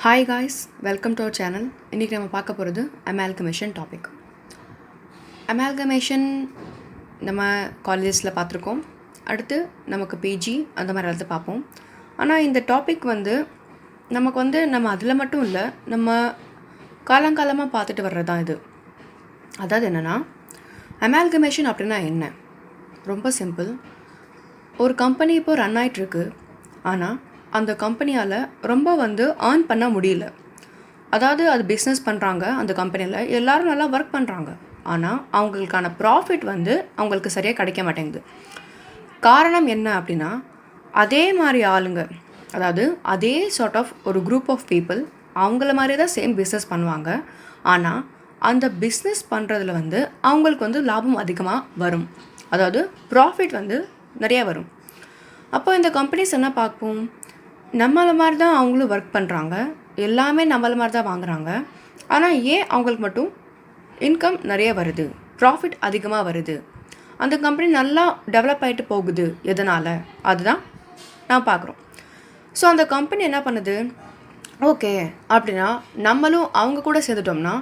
Hi guys, welcome to our channel. இன்றைக்கி நம்ம பார்க்க போகிறது அமால்கமேஷன் டாபிக். அமால்கமேஷன் நம்ம காலேஜஸில் பார்த்துருக்கோம். அடுத்து நமக்கு பிஜி அந்த மாதிரி இடத்துல பார்ப்போம். ஆனால் இந்த டாபிக் நமக்கு நம்ம அதில் மட்டும் இல்லை, நம்ம காலங்காலமாக பார்த்துட்டு வர்றது தான் இது. அதாவது என்னென்னா, அமால்கமேஷன் அப்படின்னா என்ன? ரொம்ப சிம்பிள். ஒரு கம்பெனி இப்போ ரன் ஆகிட்டுருக்கு, ஆனால் அந்த கம்பெனியால் ரொம்ப ஏர்ன் பண்ண முடியல. அதாவது அது பிஸ்னஸ் பண்ணுறாங்க, அந்த கம்பெனியில் எல்லோரும் நல்லா ஒர்க் பண்ணுறாங்க, ஆனால் அவங்களுக்கான ப்ராஃபிட் அவங்களுக்கு சரியாக கிடைக்க மாட்டேங்குது. காரணம் என்ன அப்படின்னா, அதே மாதிரி ஆளுங்க, அதாவது அதே சார்ட் ஆஃப் ஒரு குரூப் ஆஃப் பீப்புள் அவங்கள மாதிரி தான் சேம் பிஸ்னஸ் பண்ணுவாங்க. ஆனால் அந்த பிஸ்னஸ் பண்ணுறதுல அவங்களுக்கு லாபம் அதிகமாக வரும், அதாவது ப்ராஃபிட் நிறையா வரும். அப்போ இந்த கம்பெனிஸ் என்ன பார்ப்போம், நம்மளை மாதிரி தான் அவங்களும் ஒர்க் பண்ணுறாங்க, எல்லாமே நம்மளை மாதிரி தான் வாங்குகிறாங்க. ஆனால் ஏன் அவங்களுக்கு மட்டும் இன்கம் நிறைய வருது, ப்ராஃபிட் அதிகமாக வருது, அந்த கம்பெனி நல்லா டெவலப் ஆகிட்டு போகுது, எதனால்? அதுதான் நான் பார்க்குறோம். ஸோ அந்த கம்பெனி என்ன பண்ணுது, ஓகே அப்படின்னா நம்மளும் அவங்க கூட சேர்ந்துட்டோம்னா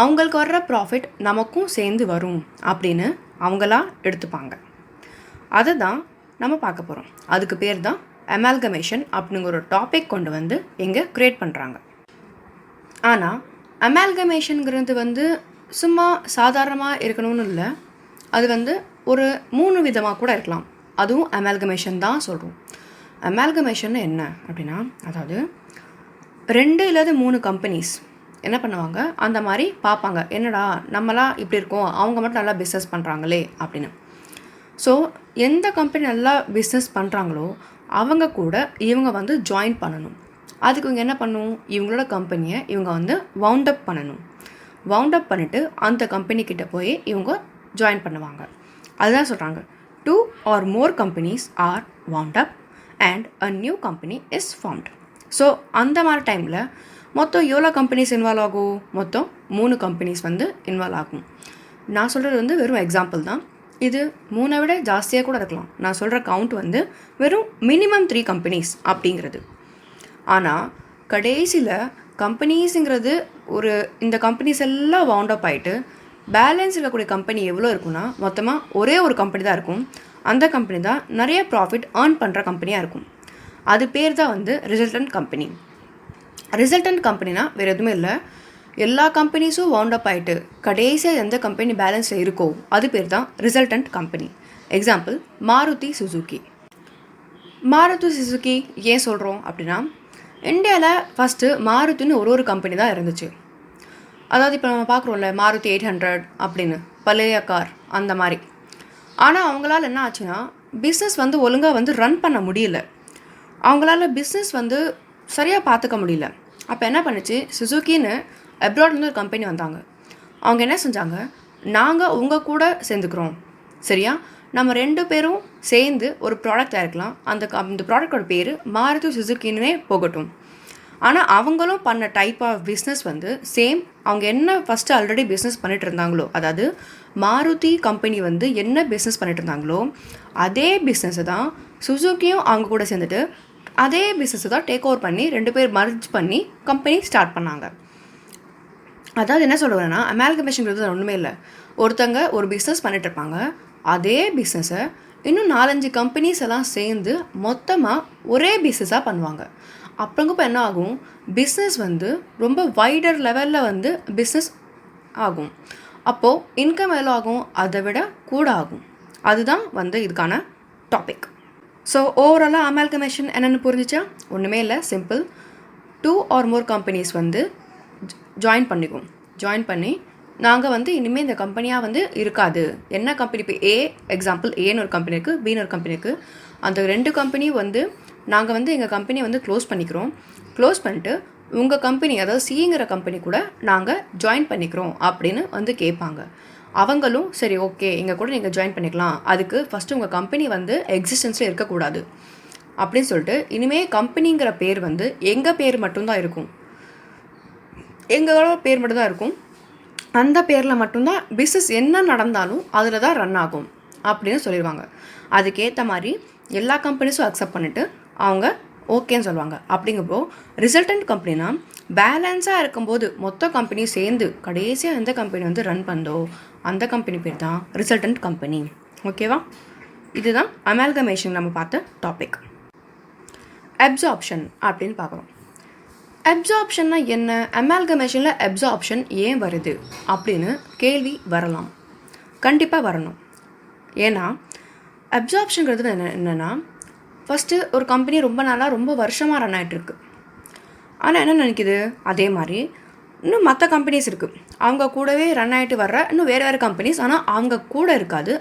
அவங்களுக்கு வர்ற ப்ராஃபிட் நமக்கும் சேர்ந்து வரும் அப்படின்னு அவங்களா எடுத்துப்பாங்க. அதை தான் நம்ம பார்க்க போகிறோம். அதுக்கு பேர் தான் அமால்கமேஷன் அப்படிங்கிற ஒரு டாபிக் கொண்டு இங்கே க்ரியேட் பண்ணுறாங்க. ஆனால் அமால்கமேஷனுங்கிறது சும்மா சாதாரணமாக இருக்கணும்னு இல்லை, அது ஒரு 3 விதமாக கூட இருக்கலாம். அதுவும் அமால்கமேஷன் தான் சொல்கிறோம். அமால்கமேஷன் என்ன அப்படின்னா, அதாவது 2 இல்லது 3 கம்பெனிஸ் என்ன பண்ணுவாங்க, அந்த மாதிரி பார்ப்பாங்க, என்னடா நம்மளாம் இப்படி இருக்கோம், அவங்க மட்டும் நல்லா பிஸ்னஸ் பண்ணுறாங்களே அப்படின்னு. ஸோ எந்த கம்பெனி நல்லா பிஸ்னஸ் பண்ணுறாங்களோ அவங்க கூட இவங்க ஜாயின் பண்ணணும். அதுக்கு இவங்க என்ன பண்ணணும், இவங்களோட கம்பெனியை இவங்க வவுண்ட் அப் பண்ணணும். வவுண்ட் அப் பண்ணிவிட்டு அந்த கம்பெனிக்கிட்ட போய் இவங்க ஜாயின் பண்ணுவாங்க. அதுதான் சொல்கிறாங்க, 2 or more companies are wound up and a new company is formed. So அந்த மாதிரி டைமில் மொத்தம் எவ்வளோ கம்பெனிஸ் இன்வால்வ் ஆகும், மொத்தம் 3 கம்பெனிஸ் இன்வால்வ் ஆகும். நான் சொல்கிறது வெறும் எக்ஸாம்பிள் தான். இது 3 விட ஜாஸ்தியாக கூட இருக்கலாம். நான் சொல்கிற கவுண்ட் வெறும் மினிமம் 3 கம்பெனிஸ் அப்படிங்கிறது. ஆனால் கடைசியில் கம்பெனிஸுங்கிறது இந்த கம்பெனிஸ் எல்லாம் வவுண்ட் அப் ஆகிட்டு பேலன்ஸ் இருக்கக்கூடிய கம்பெனி எவ்வளோ இருக்குன்னா, மொத்தமாக ஒரே ஒரு கம்பெனி தான் இருக்கும். அந்த கம்பெனி தான் நிறைய ப்ராஃபிட் ஏர்ன் பண்ணுற கம்பெனியாக இருக்கும். அது பேர் தான் ரிசல்டன்ட் கம்பெனி. ரிசல்டன்ட் கம்பெனினா வேறு எதுவுமே இல்லை, எல்லா கம்பெனிஸும் வவுண்ட் அப் ஆகிட்டு கடைசியாக எந்த கம்பெனி பேலன்ஸில் இருக்கோ அது பேர் தான் resultant company. Example Maruti Suzuki. Maruti Suzuki ஏன் சொல்கிறோம் அப்படின்னா, இந்தியாவில் ஃபஸ்ட்டு மாருதின்னு ஒரு கம்பெனி தான் இருந்துச்சு. அதாவது இப்போ நம்ம பார்க்குறோம்ல, மாருதி 800 அப்படின்னு பழைய கார் அந்த மாதிரி. ஆனால் அவங்களால என்ன ஆச்சுன்னா, பிஸ்னஸ் ஒழுங்காக ரன் பண்ண முடியல. அவங்களால பிஸ்னஸ் சரியாக பார்த்துக்க முடியல. அப்போ என்ன பண்ணுச்சு, சுசுக்கின்னு அப்ராட்லேருந்து ஒரு கம்பெனி வந்தாங்க. அவங்க என்ன செஞ்சாங்க, நாங்கள் உங்கள் கூட சேர்ந்துக்கிறோம், சரியா, நம்ம 2 பேரும் சேர்ந்து ஒரு ப்ராடக்ட் தயாரிக்கலாம், அந்த ப்ராடக்டோட பேர் மாருதி சுசுக்கின்னே போகட்டும். ஆனால் அவங்களும் பண்ண டைப் ஆஃப் பிஸ்னஸ் சேம். அவங்க என்ன ஃபஸ்ட்டு ஆல்ரெடி பிஸ்னஸ் பண்ணிட்டு இருந்தாங்களோ, அதாவது மாருதி கம்பெனி என்ன பிஸ்னஸ் பண்ணிட்டு இருந்தாங்களோ அதே பிஸ்னஸை தான் சுசுக்கியும் அவங்க கூட சேர்ந்துட்டு அதே பிஸ்னஸை தான் டேக் ஓவர் பண்ணி 2 பேர் மர்ஜ் பண்ணி கம்பெனி ஸ்டார்ட் பண்ணாங்க. அதாவது என்ன சொல்லுவேன்னா, அமால்கமேஷன்ங்கிறது ஒன்றுமே இல்லை. ஒருத்தங்க ஒரு பிஸ்னஸ் பண்ணிட்டு இருப்பாங்க, அதே பிஸ்னஸை இன்னும் 4-5 கம்பெனிஸ் எல்லாம் சேர்ந்து மொத்தமாக ஒரே பிஸ்னஸாக பண்ணுவாங்க. அப்புறங்கப்போ என்ன ஆகும், பிஸ்னஸ் ரொம்ப வைடர் லெவலில் பிஸ்னஸ் ஆகும். அப்போது இன்கம் எவ்வளோ ஆகும், அதை விட கூட ஆகும். அதுதான் இதுக்கான டாபிக். ஸோ ஓவராலாக அமால்கமேஷன் என்னென்னு புரிஞ்சிச்சா? ஒன்றுமே இல்லை, simple. 2 or more companies join பண்ணிக்குவோம். ஜாயின் பண்ணி நாங்கள் இனிமேல் இந்த கம்பெனியாக இருக்காது. என்ன கம்பெனி, இப்போ ஏ எக்ஸாம்பிள், ஏன்னு ஒரு கம்பெனி இருக்குது, பின்னு ஒரு கம்பெனி இருக்குது. அந்த 2 கம்பெனியும் நாங்கள் எங்கள் கம்பெனியை க்ளோஸ் பண்ணிக்கிறோம். க்ளோஸ் பண்ணிட்டு உங்கள் கம்பெனி, அதாவது சிங்கிற கம்பெனி கூட நாங்கள் ஜாயின் பண்ணிக்கிறோம் அப்படின்னு கேட்பாங்க. அவங்களும் சரி ஓகே, எங்கள் கூட நீங்கள் ஜாயின் பண்ணிக்கலாம், அதுக்கு ஃபஸ்ட்டு உங்கள் கம்பெனி எக்ஸிஸ்டன்ஸில் இருக்கக்கூடாது அப்படின்னு சொல்லிட்டு இனிமேல் கம்பெனிங்கிற பேர் எங்கள் பேர் மட்டும்தான் இருக்கும், எங்களோட பேர் மட்டும்தான் இருக்கும். அந்த பேரில் மட்டும்தான் பிஸ்னஸ் என்ன நடந்தாலும் அதில் தான் ரன் ஆகும் அப்படின்னு சொல்லிடுவாங்க. அதுக்கேற்ற மாதிரி எல்லா கம்பெனிஸும் அக்செப்ட் பண்ணிவிட்டு அவங்க ஓகேன்னு சொல்லுவாங்க. அப்படிங்கப்போ ரிசல்டன்ட் கம்பெனினா பேலன்ஸாக இருக்கும்போது மொத்த கம்பெனி சேர்ந்து கடைசியாக எந்த கம்பெனி வந்து ரன் பண்ணதோ அந்த கம்பெனி பேர் தான் ரிசல்டன்ட் கம்பெனி. ஓகேவா? இதுதான் அமால்கமேஷன் நம்ம பார்த்த டாபிக். அப்சார்ப்ஷன் அப்படின்னு பார்க்குறோம். அப்சார்ப்ஷன்னா என்ன? அமால்கமேஷனில் அப்சார்ப்ஷன் ஏன் வருது அப்படின்னு கேள்வி வரலாம். கண்டிப்பாக வரணும். ஏன்னா அப்சார்ப்ஷன்கிறது என்னென்னா, ஃபஸ்ட்டு ஒரு கம்பெனி ரொம்ப நாளாக ரொம்ப வருஷமாக ரன் ஆகிட்டுருக்கு. ஆனால் என்ன நினைக்கிது, அதே மாதிரி இன்னும் மற்ற கம்பெனிஸ் இருக்குது, அவங்க கூடவே ரன் ஆகிட்டு வர்ற இன்னும் வேறு கம்பெனிஸ், ஆனால் அவங்க கூட இருக்காது.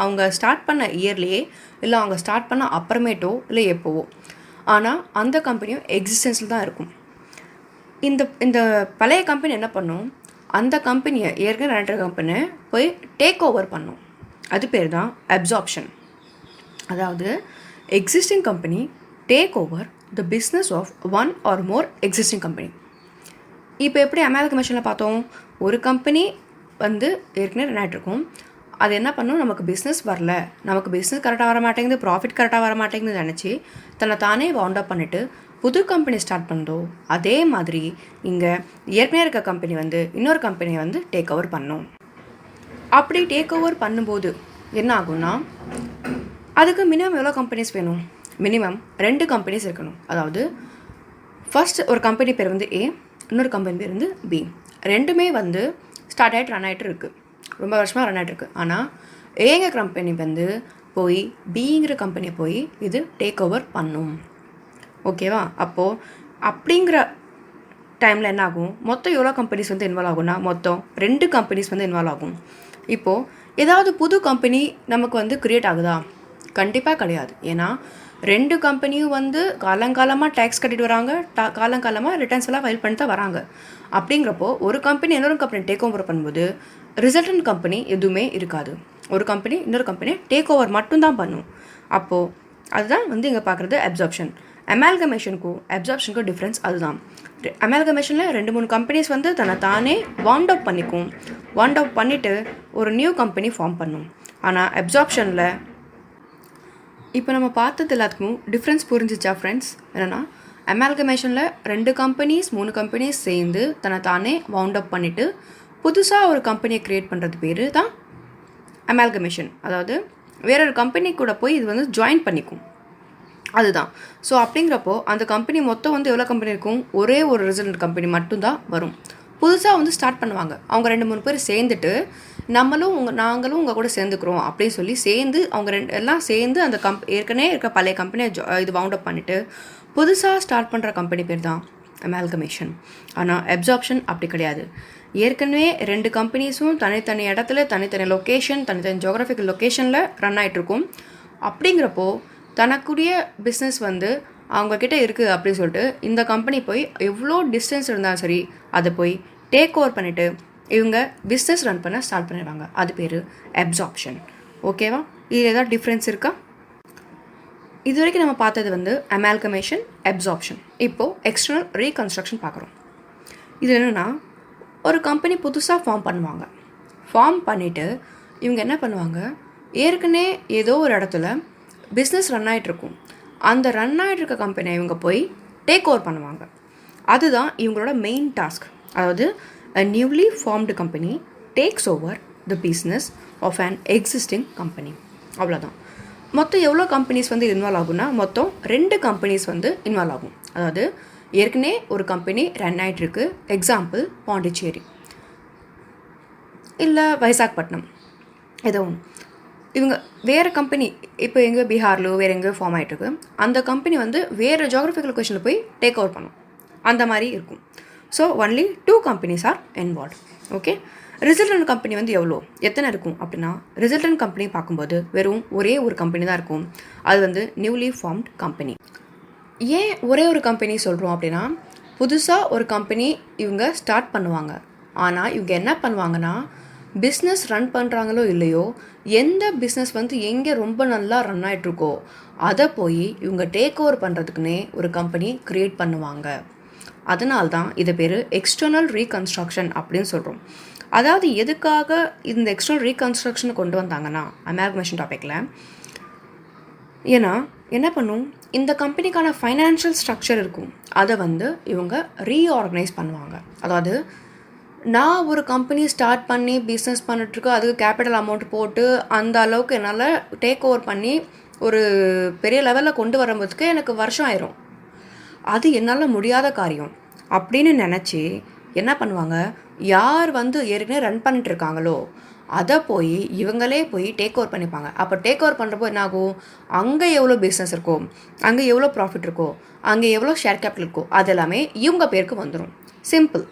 அவங்க ஸ்டார்ட் பண்ண இயர்லேயே இல்லை அவங்க ஸ்டார்ட் பண்ண அப்புறமேட்டோ இல்லை எப்போவோ, ஆனால் அந்த கம்பெனியும் எக்ஸிஸ்டன்ஸில் தான் இருக்கும். இந்த பழைய கம்பெனி என்ன பண்ணும், அந்த கம்பெனியை ஏற்கனவே ரன் கம்பெனியை போய் டேக் ஓவர் பண்ணும். அது பேர் தான் அப்சார்ப்ஷன். அதாவது existing company take over the business of one or more existing company. இப்போ எப்படி அமால்கமேஷனில் பார்த்தோம், ஒரு கம்பெனி வந்து ஏற்கனவே ரன் ஆகிட்ருக்கும், அது என்ன பண்ணும், நமக்கு பிஸ்னஸ் வரல, நமக்கு பிஸ்னஸ் கரெக்டாக வர மாட்டேங்குது, ப்ராஃபிட் கரெக்டாக வர மாட்டேங்குதுன்னு நினச்சி தன்னை தானே வவுண்ட் அப் பண்ணிவிட்டு புது கம்பெனி ஸ்டார்ட் பண்ணுறோ, அதே மாதிரி இங்கே ஏற்கனவே இருக்க கம்பெனி வந்து இன்னொரு கம்பெனியை வந்து டேக் ஓவர் பண்ணும். அப்படி டேக் ஓவர் பண்ணும்போது என்ன ஆகும்னா, அதுக்கு மினிமம் எவ்வளோ கம்பெனிஸ் வேணும், மினிமம் 2 கம்பெனிஸ் இருக்கணும். அதாவது ஃபர்ஸ்ட் ஒரு கம்பெனி பேர் வந்து ஏ, இன்னொரு கம்பெனி பேர் வந்து பி. ரெண்டுமே வந்து ஸ்டார்ட் ஆகிட்டு ரன் ஆகிட்டு இருக்குது, ரொம்ப வருஷமாக ரன் ஆகிட்டு இருக்குது. ஆனால் ஏங்கிற கம்பெனி வந்து போய் பிங்கிற கம்பெனியை போய் இது டேக் ஓவர் பண்ணும். ஓகேவா? அப்போது அப்படிங்கிற டைமில் என்ன ஆகும், மொத்தம் எவ்வளோ கம்பெனிஸ் வந்து இன்வால்வ் ஆகும்னா மொத்தம் 2 கம்பெனிஸ் வந்து இன்வால்வ் ஆகும். இப்போது ஏதாவது புது கம்பெனி நமக்கு வந்து க்ரியேட் ஆகுதா? கண்டிப்பாக கிடையாது. ஏன்னா 2 கம்பெனியும் வந்து காலங்காலமாக டேக்ஸ் கட்டிட்டு வராங்க, காலங்காலமாக ரிட்டர்ன்ஸ் எல்லாம் ஃபைல் பண்ணிட்டு தான் வராங்க. அப்படிங்கிறப்போ ஒரு கம்பெனி இன்னொரு கம்பெனி டேக் ஓவர் பண்ணும்போது ரிசல்டன்ட் கம்பெனி எதுவுமே இருக்காது. ஒரு கம்பெனி இன்னொரு கம்பெனி டேக் ஓவர் மட்டும்தான் பண்ணும். அப்போது அதுதான் வந்து இங்கே பார்க்குறது அப்சார்ப்ஷன். அமால்கமேஷனுக்கும் அப்சார்ப்ஷனுக்கும் டிஃப்ரென்ஸ் அதுதான். அமால்கமேஷனில் 2-3 கம்பெனிஸ் வந்து தன்னை தானே வாண்ட் அவுட் பண்ணிக்கும், வாண்ட் அவுட் பண்ணிவிட்டு ஒரு நியூ கம்பெனி ஃபார்ம் பண்ணும். ஆனால் அப்சார்ப்ஷனில் இப்போ நம்ம பார்த்தது எல்லாத்துக்கும் டிஃப்ரென்ஸ் புரிஞ்சிச்சா ஃப்ரெண்ட்ஸ்? என்னென்னா அமால்கமேஷனில் 2 கம்பெனிஸ் 3 கம்பெனிஸ் சேர்ந்து தன்னை தானே வவுண்ட் அப் பண்ணிவிட்டு புதுசாக ஒரு கம்பெனியை க்ரியேட் பண்ணுறது பேர் தான் அமால்கமேஷன். அதாவது வேறொரு கம்பெனி கூட போய் இது வந்து ஜாயின் பண்ணிக்கும், அதுதான். ஸோ அப்படிங்கிறப்போ அந்த கம்பெனி மொத்தம் வந்து எவ்வளோ கம்பெனி இருக்கும், ஒரே ஒரு ரிசல்ட் கம்பெனி மட்டும்தான் வரும். புதுசாக வந்து ஸ்டார்ட் பண்ணுவாங்க, அவங்க 2-3 பேர் சேர்ந்துட்டு நாங்களும் உங்கள் கூட சேர்ந்துக்கிறோம் அப்படின்னு சொல்லி சேர்ந்து அவங்க எல்லாம் சேர்ந்து அந்த ஏற்கனவே இருக்க பழைய கம்பெனியை இது வவுண்ட் அப் பண்ணிவிட்டு புதுசாக ஸ்டார்ட் பண்ணுற கம்பெனி பேர் தான் அமால்கமேஷன். ஆனால் அப்சார்ப்ஷன் அப்படி கிடையாது. ஏற்கனவே 2 கம்பெனிஸும் தனித்தனி இடத்துல தனித்தனி லொக்கேஷன், தனித்தனி ஜியோகிராஃபிக்கல் லொக்கேஷனில் ரன் ஆகிட்ருக்கும். அப்படிங்கிறப்போ தனக்குரிய பிஸ்னஸ் வந்து அவங்கக்கிட்ட இருக்குது அப்படின்னு சொல்லிட்டு இந்த கம்பெனி போய் எவ்வளோ டிஸ்டன்ஸ் இருந்தாலும் சரி அதை போய் டேக் ஓவர் பண்ணிவிட்டு இவங்க பிஸ்னஸ் ரன் பண்ண ஸ்டார்ட் பண்ணிடுவாங்க. அது பேர் அப்சார்ப்ஷன். ஓகேவா? இது ஏதாவது டிஃப்ரென்ஸ் இருக்கா? இது வரைக்கும் நம்ம பார்த்தது வந்து அமால்கமேஷன், அப்சார்ப்ஷன். இப்போது எக்ஸ்டர்னல் ரீகன்ஸ்ட்ரக்ஷன் பார்க்குறோம். இது என்னென்னா, ஒரு கம்பெனி புதுசாக ஃபார்ம் பண்ணுவாங்க. ஃபார்ம் பண்ணிவிட்டு இவங்க என்ன பண்ணுவாங்க, ஏற்கனவே ஏதோ ஒரு இடத்துல பிஸ்னஸ் ரன் ஆகிட்ருக்கும், அந்த ரன் ஆகிட்ருக்க கம்பெனியை இவங்க போய் டேக் ஓவர் பண்ணுவாங்க. அதுதான் இவங்களோட மெயின் டாஸ்க். அதாவது a newly formed company takes over the business of an existing company. அவ்வளோதான். மொத்தம் எவ்வளோ கம்பெனிஸ் வந்து இன்வால்வ் ஆகும்னா மொத்தம் 2 கம்பெனிஸ் வந்து இன்வால்வ் ஆகும். அதாவது ஏற்கனவே ஒரு கம்பெனி ரன் ஆகிட்டுருக்கு, எக்ஸாம்பிள் பாண்டிச்சேரி இல்லை வைசாக்பட்டினம் ஏதோ ஒன்று. இவங்க வேறு கம்பெனி இப்போ எங்கே பீகாரில் வேறு எங்கேயோ ஃபார்ம் ஆகிட்டுருக்கு, அந்த கம்பெனி வந்து வேறு ஜியோகிராஃபிக்கல் லொக்கேஷனில் போய் டேக் ஓவர் பண்ணும், அந்த மாதிரி இருக்கும். So only 2 companies are involve. Okay. Resultant company வந்து எத்தனை இருக்கும் அப்படின்னா, ரிசல்டன்ட் கம்பெனி பார்க்கும்போது வெறும் ஒரே ஒரு கம்பெனி தான் இருக்கும். அது வந்து நியூலி ஃபார்ம்ட் கம்பெனி. ஏன் ஒரே ஒரு கம்பெனி சொல்கிறோம் அப்படின்னா, புதுசாக ஒரு கம்பெனி இவங்க ஸ்டார்ட் பண்ணுவாங்க. ஆனால் இவங்க என்ன பண்ணுவாங்கன்னா, பிஸ்னஸ் ரன் பண்ணுறாங்களோ இல்லையோ, எந்த பிஸ்னஸ் வந்து எங்கே ரொம்ப நல்லா ரன் ஆகிட்ருக்கோ அதை போய் இவங்க டேக் ஓவர் பண்ணுறதுக்குன்னே ஒரு கம்பெனி க்ரியேட் பண்ணுவாங்க. அதனால்தான் இது பேர் எக்ஸ்டர்னல் ரீகன்ஸ்ட்ரக்ஷன் அப்படின்னு சொல்கிறோம். அதாவது எதுக்காக இந்த எக்ஸ்டர்னல் ரீகன்ஸ்ட்ரக்ஷனை கொண்டு வந்தாங்கன்னா, அமால்கமேஷன் டாப்பிக்கில் ஏன்னா என்ன பண்ணும், இந்த கம்பெனிக்கான ஃபைனான்ஷியல் ஸ்ட்ரக்சர் இருக்கும், அதை வந்து இவங்க ரீஆர்கனைஸ் பண்ணுவாங்க. அதாவது நான் ஒரு கம்பெனி ஸ்டார்ட் பண்ணி பிஸ்னஸ் பண்ணிட்டுருக்கு, அதுக்கு கேபிட்டல் அமௌண்ட் போட்டு அந்த அளவுக்கு என்னால் டேக் ஓவர் பண்ணி ஒரு பெரிய லெவலில் கொண்டு வரும்போதுக்கு எனக்கு வருஷம் ஆயிரும். அது என்னால் முடியாத காரியம் அப்படின்னு நினச்சி என்ன பண்ணுவாங்க, யார் வந்து ஏற்கனவே ரன் பண்ணிட்டு இருக்காங்களோ அதை போய் இவங்களே போய் டேக் ஓவர் பண்ணிப்பாங்க. அப்போ டேக் ஓவர் பண்ணுறப்போ என்ன ஆகும், அங்கே எவ்வளோ பிஸ்னஸ் இருக்கோ, அங்கே எவ்வளோ ப்ராஃபிட் இருக்கோ, அங்கே எவ்வளோ ஷேர் கேபிட்டல் இருக்கோ அது எல்லாமே இவங்க பேருக்கு வந்துடும். சிம்பிள்.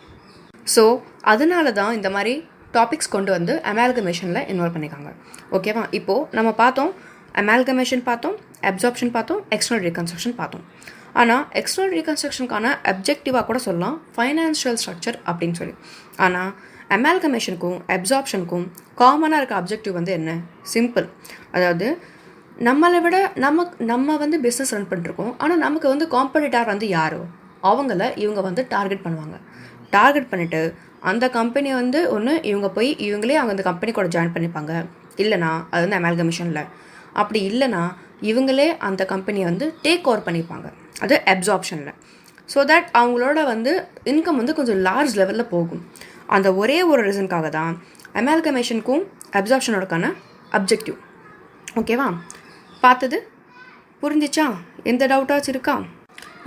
ஸோ அதனால தான் இந்த மாதிரி டாபிக்ஸ் கொண்டு வந்து அமால்கமேஷனில் இன்வால்வ் பண்ணிக்காங்க. ஓகேவா? இப்போது நம்ம பார்த்தோம், அமால்கமேஷன் பார்த்தோம், அப்சார்ப்ஷன் பார்த்தோம், எக்ஸ்டர்னல் ரீகன்ஸ்ட்ரக்ஷன் பார்த்தோம். ஆனால் எக்ஸ்டர்னல் ரீகன்ஸ்ட்ரக்ஷனுக்கான அப்ஜெக்டிவாக கூட சொல்லலாம் ஃபைனான்ஷியல் ஸ்ட்ரக்சர் அப்படின்னு சொல்லி. ஆனால் அமால்கமேஷனுக்கும் அப்சார்ப்ஷனுக்கும் காமனாக இருக்க அப்ஜெக்டிவ் வந்து என்ன? சிம்பிள். அதாவது நம்மளை விட நம்ம வந்து பிஸ்னஸ் ரன் பண்ணிட்டுருக்கோம், ஆனால் நமக்கு வந்து காம்படிட்டார் வந்து யாரோ அவங்கள இவங்க வந்து டார்கெட் பண்ணுவாங்க. டார்கெட் பண்ணிவிட்டு அந்த கம்பெனி வந்து ஒன்று இவங்க போய் இவங்களே அவங்க அந்த கம்பெனி கூட ஜாயின் பண்ணிப்பாங்க. இல்லைனா அது வந்து அமால்கமேஷனில், அப்படி இல்லைனா இவங்களே அந்த கம்பெனியை வந்து டேக் ஓவர் பண்ணிப்பாங்க, அது அப்சார்ப்ஷனில். ஸோ தட் அவங்களோட வந்து இன்கம் வந்து கொஞ்சம் லார்ஜ் லெவலில் போகும். அந்த ஒரே ஒரு ரீசனுக்காக தான் அமால்கமேஷனுக்கும் அப்சார்ப்ஷனோடக்கான அப்ஜெக்டிவ். ஓகேவா? பார்த்தது புரிஞ்சிச்சா? எந்த டவுட்டாச்சும் இருக்கா?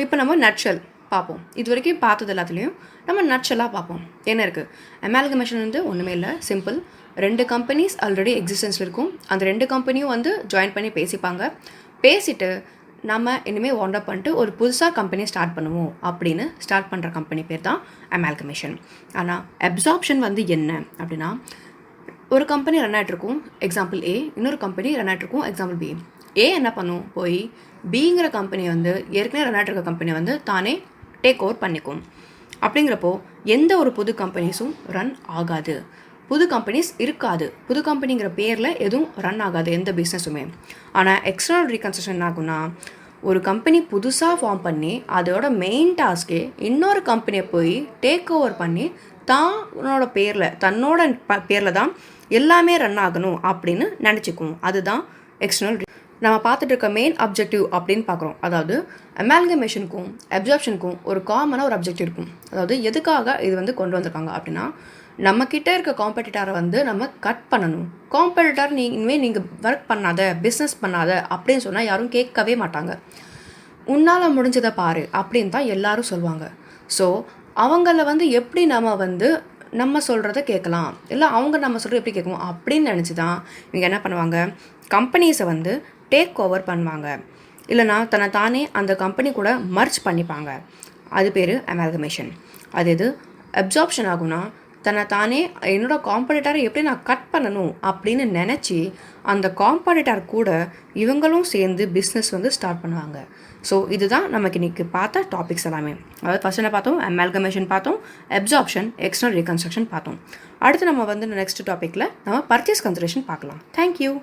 இப்போ நம்ம நட்ஷல் பார்ப்போம். இது வரைக்கும் பார்த்தது எல்லாத்துலேயும் நம்ம நட்ஷலாக பார்ப்போம். என்ன இருக்குது? அமால்கமேஷன் வந்து ஒன்றுமே இல்லை, சிம்பிள். 2 கம்பெனிஸ் ஆல்ரெடி எக்ஸிஸ்டன்ஸில் இருக்கும், அந்த 2 கம்பெனியும் வந்து ஜாயின் பண்ணி பேசிப்பாங்க. பேசிவிட்டு நம்ம இனிமேல் வாண்டப் பண்ணிட்டு ஒரு புதுசாக கம்பெனி ஸ்டார்ட் பண்ணுவோம் அப்படின்னு ஸ்டார்ட் பண்ணுற கம்பெனி பேர் தான் அமால்கமேஷன். ஆனால் அப்சார்ப்ஷன் வந்து என்ன அப்படின்னா, ஒரு கம்பெனி ரன் ஆகிட்ருக்கும், எக்ஸாம்பிள் ஏ, இன்னொரு கம்பெனி ரன் ஆகிட்ருக்கும், எக்ஸாம்பிள் பி. ஏ என்ன பண்ணும், போய் பிங்கிற கம்பெனி வந்து ஏற்கனவே ரன் ஆகிட்ருக்க கம்பெனி வந்து தானே டேக் ஓவர் பண்ணிக்கும். அப்படிங்கிறப்போ எந்த ஒரு புது கம்பெனிஸும் ரன் ஆகாது, புது கம்பெனிஸ் இருக்காது, புது கம்பெனிங்கிற பேரில் எதுவும் ரன் ஆகாது எந்த பிஸ்னஸுமே. ஆனால் எக்ஸ்டர்னல் ரீகன்ஸ்ட்ரக்ஷன் என்ன ஆகுனா, ஒரு கம்பெனி புதுசாக ஃபார்ம் பண்ணி அதோட மெயின் டாஸ்க்கே இன்னொரு கம்பெனியை போய் டேக் ஓவர் பண்ணி தன்னோட பேரில் தான் எல்லாமே ரன் ஆகணும் அப்படின்னு நினச்சிக்கும். அதுதான் எக்ஸ்டர்னல். நம்ம பார்த்துட்டு இருக்க மெயின் அப்ஜெக்டிவ் அப்படின்னு பார்க்குறோம். அதாவது அமால்கமேஷனுக்கும் அப்சார்ப்ஷனுக்கும் ஒரு காமனாக ஒரு அப்ஜெக்டிவ் இருக்கும். அதாவது எதுக்காக இது வந்து கொண்டு வந்திருக்காங்க அப்படின்னா, நம்மக்கிட்ட இருக்க காம்படிட்டாரை வந்து நம்ம கட் பண்ணணும். காம்படிட்டார் இனிமேல் நீங்கள் ஒர்க் பண்ணாத, பிஸ்னஸ் பண்ணாத அப்படின்னு சொன்னால் யாரும் கேட்கவே மாட்டாங்க. உன்னால் முடிஞ்சதை பாரு அப்படின்னு தான் எல்லாரும் சொல்லுவாங்க. ஸோ அவங்கள வந்து எப்படி நம்ம சொல்கிறத கேட்கலாம், இல்லை அவங்க நம்ம சொல்கிறத எப்படி கேட்கணும் அப்படின்னு நினச்சி தான் இவங்க என்ன பண்ணுவாங்க, கம்பெனிஸை வந்து டேக் ஓவர் பண்ணுவாங்க. இல்லைனா தன்னை தானே அந்த கம்பெனி கூட மர்ஜ் பண்ணிப்பாங்க. அது பேர் அமால்கமேஷன். அது எது அப்சார்ப்ஷன் ஆகுனா, தன்னை தானே என்னோட காம்படிட்டாரை எப்படி நான் கட் பண்ணணும் அப்படின்னு நினச்சி அந்த காம்படிட்டார் கூட இவங்களும் சேர்ந்து பிஸ்னஸ் வந்து ஸ்டார்ட் பண்ணுவாங்க. ஸோ இதுதான் நமக்கு இன்றைக்கி பார்த்த டாபிக்ஸ் எல்லாமே. அதாவது ஃபஸ்ட் என்ன பார்த்தோம், அமால்கமேஷன் பார்த்தோம், அப்சார்ப்ஷன், எக்ஸ்டர்னல் ரீகன்ஸ்ட்ரக்ஷன் பார்த்தோம். அடுத்து நம்ம வந்து நெக்ஸ்ட் டாப்பிக்கில் நம்ம பர்ச்சேஸ் கன்சிடரேஷன் பார்க்கலாம். தேங்க்யூ.